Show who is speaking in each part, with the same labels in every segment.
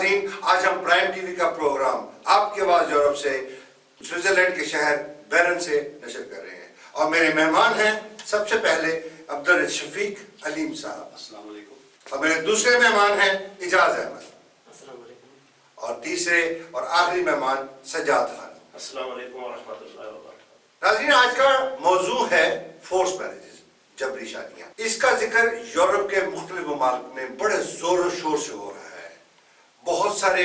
Speaker 1: नाज़रीन, आज हम प्राइम टीवी का प्रोग्राम आपकी आवाज़ यूरोप से स्विट्जरलैंड के शहर बेरन से नशर कर रहे हैं और मेरे मेहमान हैं सबसे पहले अब्दुल शफीक अलीम साहब, अस्सलाम वालेकुम, और मेरे दूसरे मेहमान हैं इजाज अहमद, अस्सलाम वालेकुम, और तीसरे और आखिरी मेहमान सज्जाद खान, अस्सलाम वालेकुम व रहमतुल्लाहि व बरकातहू। नाज़रीन, आज का मौजू है फोर्स मैरिजेस, जबरी शादियाँ। इसका जिक्र यूरोप के मुख्तलिफ ममालिक में बड़े जोर शोर से हो रहा है। बहुत सारे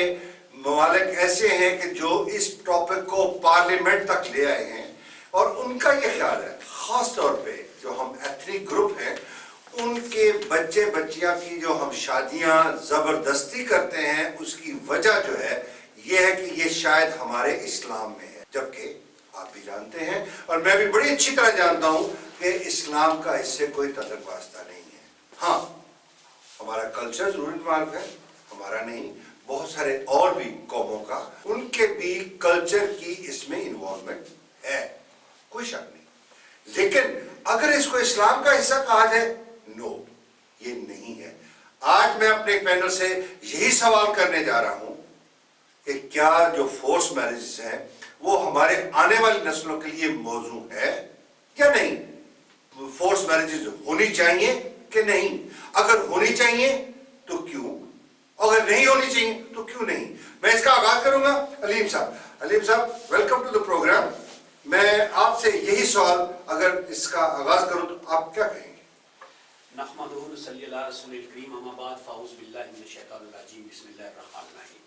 Speaker 1: ममालिक ऐसे हैं कि जो इस टॉपिक को पार्लियामेंट तक ले आए हैं और उनका ये ख्याल है, खास तौर पे जो हम एथनिक ग्रुप हैं उनके बच्चे बच्चियां की जो हम शादियां जबरदस्ती करते हैं उसकी वजह जो है ये है कि ये शायद हमारे इस्लाम में है, जबकि आप भी जानते हैं और मैं भी बड़ी अच्छी तरह जानता हूं कि इस्लाम का इससे कोई तल्लुक वास्ता नहीं है। हाँ, हमारा कल्चर जरूर इन्वॉल्व है, हमारा नहीं, बहुत सारे और भी कौमों का, उनके भी कल्चर की इसमें इन्वॉल्वमेंट है, कोई शक नहीं। लेकिन अगर इसको इस्लाम का हिस्सा कहा जाए, नो, ये नहीं है। आज मैं अपने पैनल से यही सवाल करने जा रहा हूं कि क्या जो फोर्स मैरिजेस हैं वो हमारे आने वाली नस्लों के लिए मौजू है या नहीं, फोर्स मैरिजेस होनी चाहिए कि नहीं, अगर होनी चाहिए तो क्यों, अगर नहीं होनी चाहिए तो क्यों नहीं। मैं इसका आगाज करूंगा अलीम साहब। अलीम साहब, वेलकम टू द प्रोग्राम। मैं आपसे यही सवाल अगर इसका आगाज करूं तो आप क्या कहेंगे?
Speaker 2: नहमदुहु व नसल्ली अला रसूलिल करीम, अम्मा बाद, फ़ाऊज़ु बिल्लाहि मिनश शैतानिर रजीम, बिस्मिल्लाहिर रहमानिर रहीम।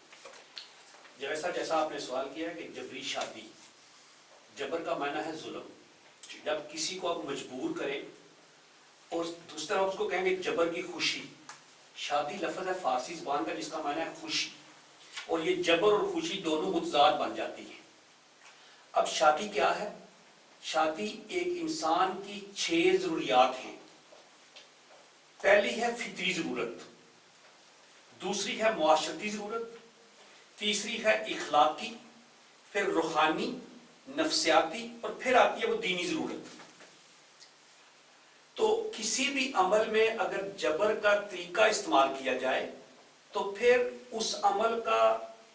Speaker 2: जैसा आपने सवाल किया है कि जबरी शादी, जबर का मायना है जुल्म, जब किसी को आप मजबूर करें, और दूसरी तरफ उसको कहेंगे जबर की खुशी। शादी लफ्ज़ है फारसी ज़बान का जिसका मायना है खुशी, और ये जबर और खुशी दोनों मुतज़ाद बन जाती हैं। अब शादी क्या है? शादी एक इंसान की 6 ज़रूरियात हैं। पहली है फितरी ज़रूरत, दूसरी है मुआशरती ज़रूरत, तीसरी है इखलाकी, फिर रूहानी, नफ्सियाती, और फिर आती है वो दीनी ज़रूरत। तो किसी भी अमल में अगर जबर का तरीका इस्तेमाल किया जाए तो फिर उस अमल का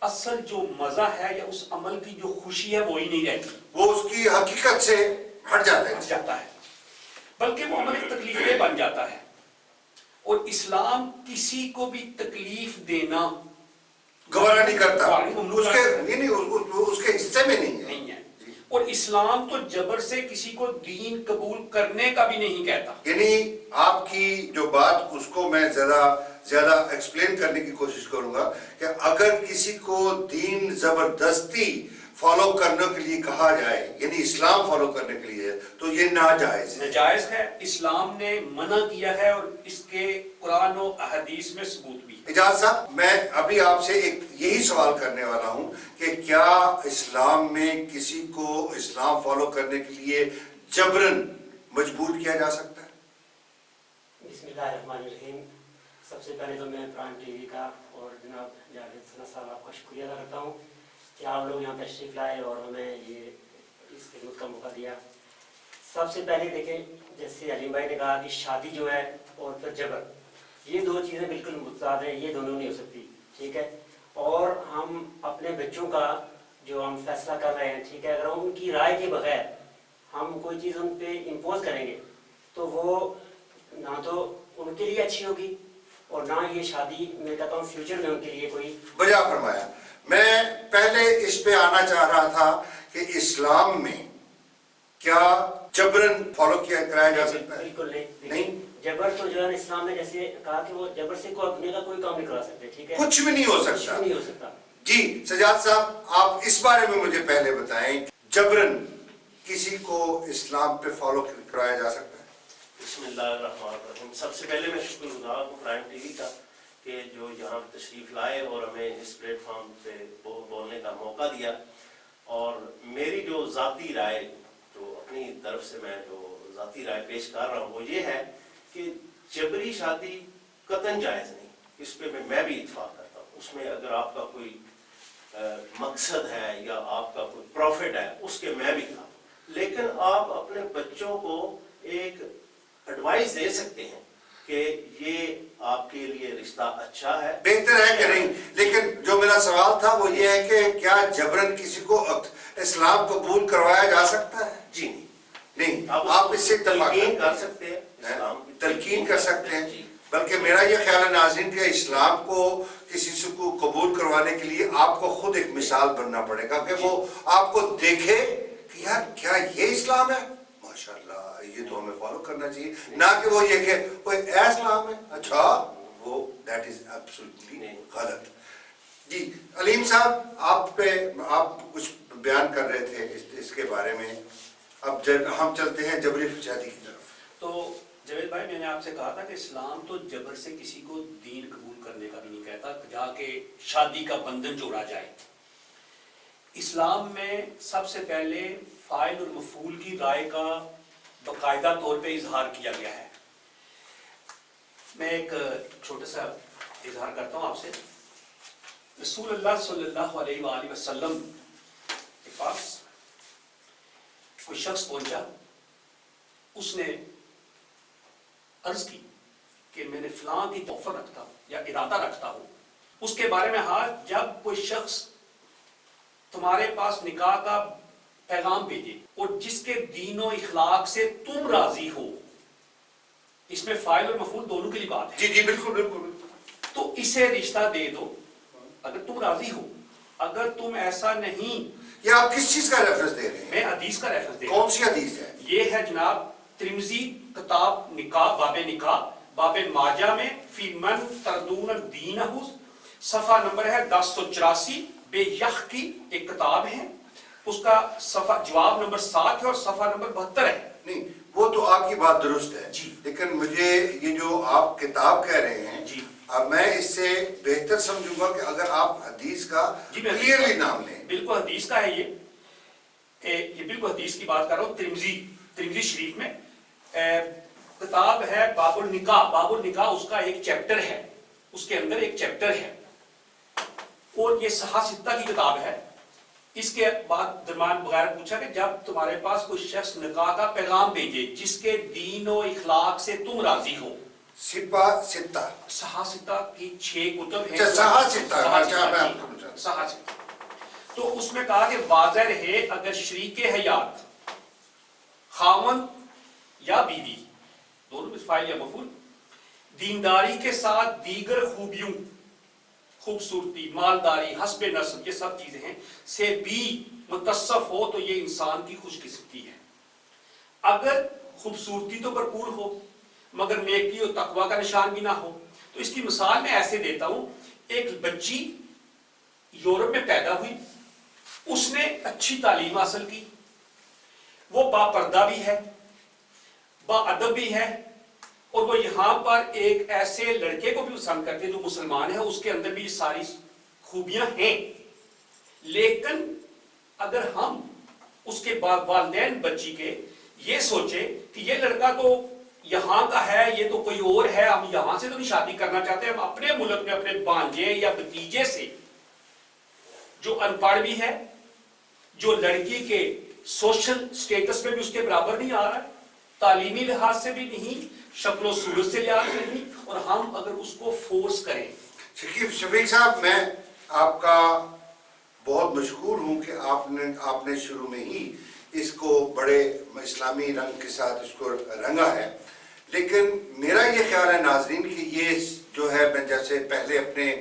Speaker 2: असल जो मजा है या उस अमल की जो खुशी है वो ही नहीं रहती,
Speaker 1: वो उसकी हकीकत से हट जाता है,
Speaker 2: बल्कि वो अमल एक तकलीफ बन जाता है। और इस्लाम किसी को भी तकलीफ देना
Speaker 1: गवारा नहीं करता, उसके हिस्से में नहीं है।
Speaker 2: और इस्लाम तो जबर से किसी को दीन कबूल करने का भी नहीं कहता।
Speaker 1: यानी आपकी जो बात उसको मैं ज्यादा एक्सप्लेन करने की कोशिश करूंगा कि अगर किसी को दीन जबरदस्ती फॉलो करने के लिए कहा जाए, यानी इस्लाम फॉलो करने के लिए, तो ये नाजायज
Speaker 2: है। इस्लाम ने मना किया है और इसके कुरान और अहदीस में सबूत भी।
Speaker 1: इजाज साहब, मैं अभी आपसे एक यही सवाल करने वाला हूं कि क्या इस्लाम में किसी को इस्लाम फॉलो करने के लिए जबरन मजबूर किया जा सकता है?
Speaker 3: बिस्मिल्लाहिर्रहमानिर्रहीम। सबसे पहले तो मैं प्राइम टीवी का और जनाब जावेद सना साहब आपका शुक्रिया अदा करता हूँ कि आप लोग यहाँ तशरीफ लाए और हमें ये इस खिदमत का मौका दिया। सबसे पहले देखें, जैसे अलीम भाई ने कहा कि शादी जो है और फिर जबर, ये दो चीज़ें बिल्कुल मुतज़ाद हैं, ये दोनों नहीं हो सकती, ठीक है। और हम अपने बच्चों का जो हम फैसला कर रहे हैं, ठीक है, अगर उनकी राय के बगैर हम कोई चीज़ उन पर इम्पोज करेंगे तो वो ना तो उनके लिए अच्छी होगी और ना ये शादी, मैं कहता हूँ, फ्यूचर में उनके लिए कोई।
Speaker 1: बजा फरमाया। मैं पहले इस पे आना चाह रहा था कि इस्लाम में क्या जबरन फॉलो कराया जा सकता है?
Speaker 3: बिल्कुल नहीं। जबर तो जो है इस्लाम ने जैसे कहा कि वो जबर से कोई अपने का कोई काम नहीं करा सकते, ठीक है,
Speaker 1: कुछ भी नहीं हो सकता,
Speaker 3: कुछ भी नहीं हो सकता।
Speaker 1: जी सजाद साहब, आप इस बारे में मुझे पहले बताएं, जबरन किसी को इस्लाम पे फॉलो कराया जा सकता है?
Speaker 4: बिस्मिल्लाहिर्रहमानिर्रहीम। सबसे पहले मैं शुक्रगुजार हूँ प्राइम टीवी का कि जो यहाँ तशरीफ लाए और हमें इस प्लेटफॉर्म पे बोलने का मौका दिया। और मेरी जो ज़ाती राय, जो अपनी तरफ से मैं जो ज़ाती राय पेश कर रहा हूँ वो ये है कि जबरी शादी कतन जायज़ नहीं, इस पे मैं भी इत्फाक करता हूँ। उसमें अगर आपका कोई मकसद है या आपका कोई प्रॉफिट है उसके मैं भी खिलाफ, लेकिन आप अपने बच्चों को एक एडवाइस दे सकते हैं कि ये आपके लिए रिश्ता अच्छा है,
Speaker 1: बेहतर है कि नहीं। लेकिन जो میرا سوال تھا وہ یہ ہے کہ کیا جبرن کسی کو اسلام قبول کروایا جا سکتا ہے؟
Speaker 4: جی
Speaker 1: نہیں، آپ اس سے
Speaker 4: تلقین کر سکتے ہیں، اسلام کی
Speaker 1: تلقین کر سکتے ہیں،
Speaker 4: جی۔
Speaker 1: بلکہ میرا یہ خیال ہے ناظرین کہ اسلام کو کسی سے کو قبول کروانے کے لیے آپ کو خود ایک مثال بننا پڑے گا کہ وہ آپ کو دیکھے کہ یار کیا یہ اسلام ہے، ماشاءاللہ یہ تو ہمیں فالو کرنا چاہیے، نہ کہ وہ یہ کہ کوئی ایسا اسلام ہے اچھا وہ دیٹ از ایبسولوٹلی غلط۔ جی علیم صاحب، آپ کچھ بیان کر رہے تھے اس کے بارے میں، اب ہم چلتے ہیں جبری شادی کی طرف۔
Speaker 2: تو جاوید بھائی، میں نے آپ سے کہا تھا کہ اسلام تو جبر سے کسی کو دین قبول کرنے کا بھی نہیں کہتا جا کے شادی کا بندھن جوڑا جائے۔ اسلام میں سب سے پہلے فاعل اور مفعول کی رائے کا باقاعدہ طور پہ اظہار کیا گیا ہے۔ میں ایک چھوٹا سا اظہار کرتا ہوں آپ سے۔ رسول اللہ صلی اللہ علیہ وآلہ وسلم کے پاس کوئی شخص پہنچا، اس نے عرض کی کہ میں نے فلاں کی آفر رکھتا ہوں یا ارادہ رکھتا ہوں، اس کے بارے میں جب کوئی شخص تمہارے پاس نکاح کا پیغام بھیجے اور جس کے دین و اخلاق سے تم راضی ہو، اس میں فاعل اور مفعول دونوں کے لیے بات ہے۔
Speaker 1: جی بالکل بالکل،
Speaker 2: تو اسے رشتہ دے دو اگر تم راضی ہو۔ اگر تم ایسا نہیں،
Speaker 1: یہ آپ کس چیز کا ریفرنس دے رہے ہیں؟
Speaker 2: میں حدیث کا ریفرنس دے رہا ہوں۔
Speaker 1: کون سی حدیث ہے؟
Speaker 2: یہ ہے جناب ترمذی کتاب نکاح، باب ماجہ میں فی من تردون دینہ، صفحہ نمبر ہے 1084۔ بے یخ کی ایک کتاب ہے، اس کا صفحہ جواب نمبر 7 ہے اور صفحہ نمبر 72 ہے۔
Speaker 1: نہیں وہ تو آپ کی بات درست ہے
Speaker 2: جی،
Speaker 1: لیکن مجھے یہ جو آپ کتاب کہہ رہے ہیں
Speaker 2: جی،
Speaker 1: اب میں اس سے بہتر سمجھوں گا کہ اگر آپ حدیث کا کلیئرلی نام لیں۔
Speaker 2: بالکل حدیث کا ہے یہ بالکل حدیث کی بات کر رہا ہوں۔ ترمذی شریف میں کتاب ہے باب النکاح۔ باب النکاح اس کا ایک چیپٹر ہے، اس کے اندر ایک چیپٹر ہے اور یہ صحاح ستہ کی کتاب ہے۔ اس کے بعد درمیان بغیر پوچھا کہ جب تمہارے پاس کوئی شخص نکاح کا پیغام بھیجے جس کے دین و اخلاق سے تم راضی ہو۔
Speaker 1: صحاح ستہ،
Speaker 2: صحاح ستہ کی 6 کتب ہیں۔
Speaker 1: صحاح ستہ،
Speaker 2: صحاح ستہ۔ تو اس میں کہا کہ واضح رہے اگر شریک حیات خاوند یا بیوی، دونوں میں فاعل یا مفعول، دینداری کے ساتھ دیگر خوبیوں، خوبصورتی، مالداری، حسب نسب، یہ سب چیزیں ہیں، سے بھی متصف ہو تو یہ انسان کی خوش قسمتی ہے۔ اگر خوبصورتی تو بھرپور ہو مگر نیکی اور تقوی کا نشان بھی نہ ہو، تو اس کی مثال میں ایسے دیتا ہوں، ایک بچی یورپ میں پیدا ہوئی، اس نے اچھی تعلیم حاصل کی، وہ با پردہ بھی ہے، با ادب بھی ہے، اور وہ یہاں پر ایک ایسے لڑکے کو بھی پسند کرتے جو مسلمان ہے، اس کے اندر بھی یہ ساری خوبیاں ہیں۔ لیکن اگر ہم اس کے والدین بچی کے یہ سوچے کہ یہ لڑکا تو یہاں کا ہے، یہ تو کوئی اور ہے، ہم یہاں سے تو نہیں شادی کرنا چاہتے، ہم اپنے ملک میں اپنے بانجے یا بھتیجے سے جو ان پڑھ بھی ہے، جو لڑکی کے سوشل سٹیٹس میں بھی اس کے برابر نہیں آ رہا ہے، تعلیمی لحاظ سے بھی نہیں، شکل و صورت سے لحاظ سے نہیں، اور ہم اگر اس کو فورس کریں۔
Speaker 1: شفیق صاحب، میں آپ کا بہت مشکور ہوں کہ آپ نے شروع میں ہی اس کو بڑے اسلامی رنگ کے ساتھ اس کو رنگا ہے، لیکن میرا یہ خیال ہے ناظرین کہ یہ جو ہے، میں جیسے پہلے اپنے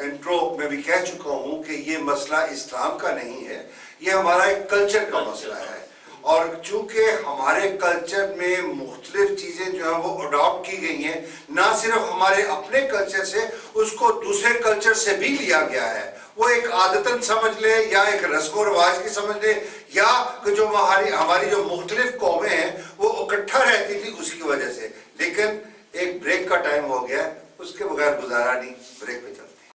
Speaker 1: انٹرو میں بھی کہہ چکا ہوں کہ یہ مسئلہ اسلام کا نہیں ہے، یہ ہمارا ایک کلچر کا مسئلہ ہے، اور چونکہ ہمارے کلچر میں مختلف چیزیں جو ہیں وہ اڈاپٹ کی گئی ہیں، نہ صرف ہمارے اپنے کلچر سے، اس کو دوسرے کلچر سے بھی لیا گیا ہے، وہ ایک عادتاً سمجھ لے یا ایک رسم و رواج کی سمجھ لے، یا جو ہماری جو مختلف